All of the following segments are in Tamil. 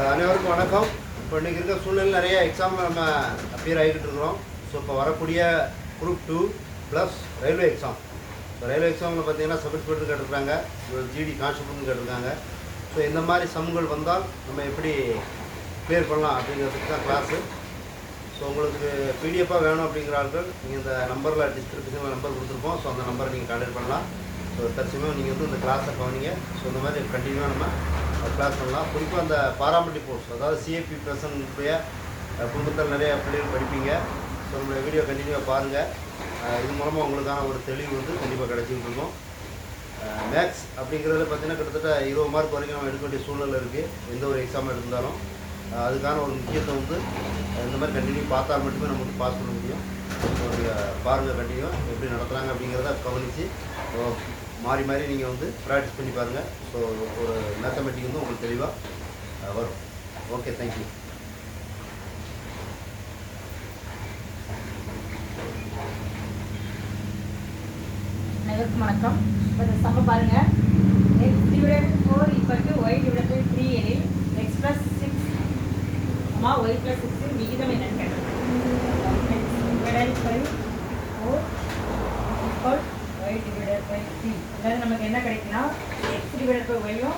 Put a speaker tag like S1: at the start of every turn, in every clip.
S1: அனைவருக்கும் வணக்கம். இப்போ இன்றைக்கி இருக்க சூழ்நிலை நிறைய எக்ஸாமில் நம்ம அப்பியர் ஆகிக்கிட்டு இருக்கிறோம். ஸோ இப்போ வரக்கூடிய குரூப் 2 ப்ளஸ் ரயில்வே எக்ஸாம். இப்போ ரயில்வே எக்ஸாமில் பார்த்தீங்கன்னா சப்ஸ்கிரிப்ட் கேட்டிருக்காங்க, ஜிடி கான்ஸ்டபிள்னு கேட்டிருக்காங்க. ஸோ இந்த மாதிரி சம்கள் வந்தால் நம்ம எப்படி கிளியர் பண்ணலாம் அப்படிங்கிறதுக்கு தான் கிளாஸு. ஸோ உங்களுக்கு பிடிஎஃபாக வேணும் அப்படிங்கிற ஆட்கள் நீங்கள் இந்த நம்பரில் டிஸ்கிரிப்ஷனில் நம்பர் கொடுத்துருப்போம். ஸோ அந்த நம்பரை நீங்கள் கான்டாக்ட் பண்ணலாம். ஸோ தற்சமயம் நீங்கள் இந்த கிளாஸை கவனிங்க. ஸோ இந்த மாதிரி கண்டினியூவாக நம்ம கிளாஸ் பண்ணலாம். குறிப்பாக அந்த பாராமெட்ரிக் கோர்ஸ், அதாவது சிஏபி பர்சனுடைய குடும்பத்தில் நிறைய பிள்ளைகள் படிப்பீங்க. ஸோ நம்மளுடைய வீடியோ கண்டினியூவாக பாருங்கள். இது மூலமாக உங்களுக்கான ஒரு தெளிவு கண்டிப்பாக கிடைச்சிக்கிட்டு இருக்கும். மேக்ஸ் அப்படிங்கிறத பார்த்திங்கன்னா கிட்டத்தட்ட 20 மார்க் வரைக்கும் நம்ம எடுக்க வேண்டிய சூழ்நிலை இருக்குது. எந்த ஒரு எக்ஸாம் எடுத்தாலும் அதுக்கான ஒரு முக்கியத்துவம் இந்த மாதிரி கண்டினியூ பார்த்தா மட்டுமே நமக்கு பாஸ் பண்ண முடியும். ஸோ பாருங்கள் கண்டினியூவாக எப்படி நடத்துகிறாங்க அப்படிங்கிறத கவனித்து மாறி மாறி நீங்கள் ப்ராக்டிஸ் பண்ணி பாருங்கள். ஸோ ஒரு மேத்தமெட்டிக் உங்களுக்கு தெளிவாக வரும். Okay, thank you.
S2: அனைவருக்கும் வணக்கம். இப்போ இந்த சம்ம பாருங்கள். x divided 4 equal to y divided by 3 எனில் x plus 6 y plus 6 இன் விகிதம் என்னன்னு கேட்டோம். x divided by 4 equal y divided by 3. அதாவது நமக்கு என்ன கிடைக்குன்னா x divided by y-யும்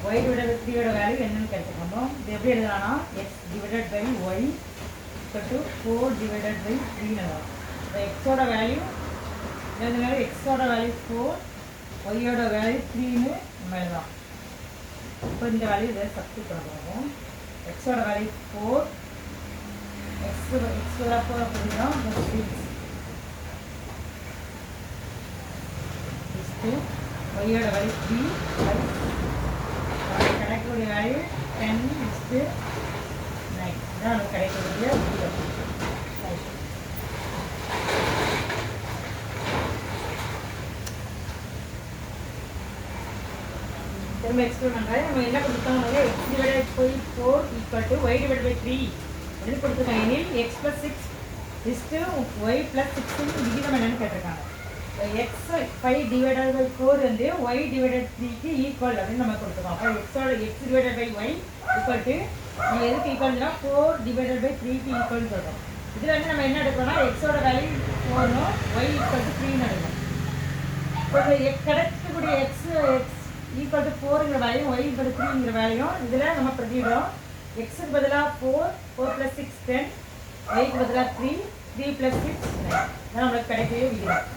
S2: y divided by 3யோட வேல்யூ என்னன்னு கேட்டுக்கணும். இது எப்படி எழுதலாம்னா x divided by y equal to 4 divided by 3 எழுதலாம். இந்த x-ஓட வேல்யூ இதனால எக்ஸோட வேல்யூ 4, ஒய்யோட வேல்யூ 3ன்னு நம்ம எழுதலாம். இப்போ இந்த வேல்யூ இதை சப்ஸ்டிட் பண்ண போகிறோம். எக்ஸோட வேல்யூ 4, எக்ஸோட 4 அப்படின்னா 6, ஒய்யோட வேல்யூ 3, கிடைக்கக்கூடிய வேல்யூ 10:9. இதான் நமக்கு கிடைக்கக்கூடிய விகிதம். திரும்ப எக்ஸ்பிளைன் பண்ணுறேன். நம்ம என்ன கொடுத்தாங்க, x divided by 4 equal to y divided by 3 அப்படின்னு கொடுத்துருக்காங்க. எனில் x plus 6 is to y plus 6 விகிதம் என்னன்னு கேட்டிருக்காங்க. x 5 divided by 4 y divided 3க்கு equal அப்படின்னு நம்ம கொடுத்துருக்கோம். அப்போ x divided by y equal to நம்ம எதுக்கு ஈக்குவல்னா 4 divided by 3க்கு ஈக்குவல்னு சொல்கிறோம். இதில் நம்ம என்ன எடுக்கிறோம்னா எக்ஸோட வேல்யூ 4னும் y equal to 3ன்னு எடுக்கணும். இப்போ கிடைக்கக்கூடிய x ஈக்குவல் டு 4ங்கிற வேல்யூ y ஈக்குவல் டு 3ங்கிற வேல்யூ இதில் நம்ம பிரதியிடும். எக்ஸுக்கு பதிலாக 4 + 6 10, ஒய்க்கு பதிலாக 3 + 6 9. இதான் நம்மளுக்கு கிடைக்கவே விகிதம்.